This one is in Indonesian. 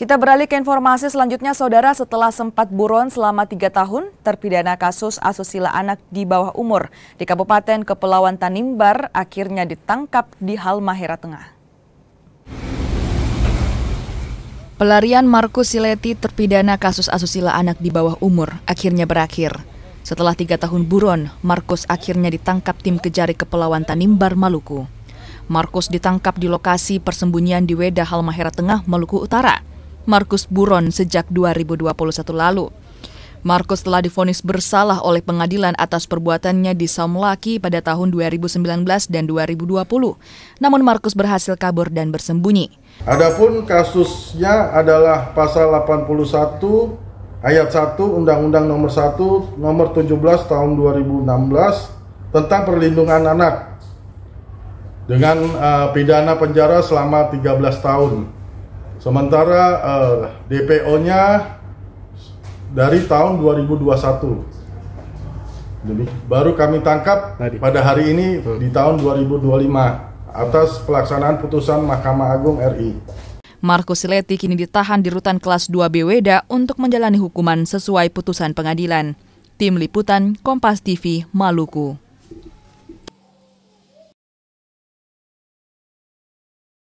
Kita beralih ke informasi selanjutnya, Saudara. Setelah sempat buron selama 3 tahun, terpidana kasus asusila anak di bawah umur di Kabupaten Kepulauan Tanimbar akhirnya ditangkap di Halmahera Tengah. Pelarian Markus Sileti, terpidana kasus asusila anak di bawah umur, akhirnya berakhir. Setelah 3 tahun buron, Markus akhirnya ditangkap tim Kejari Kepulauan Tanimbar, Maluku. Markus ditangkap di lokasi persembunyian di Weda, Halmahera Tengah, Maluku Utara. Markus buron sejak 2021 lalu. Markus telah divonis bersalah oleh pengadilan atas perbuatannya di Saumlaki pada tahun 2019 dan 2020. Namun Markus berhasil kabur dan bersembunyi. Adapun kasusnya adalah pasal 81 ayat 1 Undang-Undang Nomor 1 Nomor 17 Tahun 2016 tentang perlindungan anak dengan pidana penjara selama 13 tahun. Sementara DPO-nya dari tahun 2021. Jadi baru kami tangkap pada hari ini di tahun 2025 atas pelaksanaan putusan Mahkamah Agung RI. Markus Sileti kini ditahan di Rutan Kelas 2B Weda untuk menjalani hukuman sesuai putusan pengadilan. Tim Liputan Kompas TV, Maluku.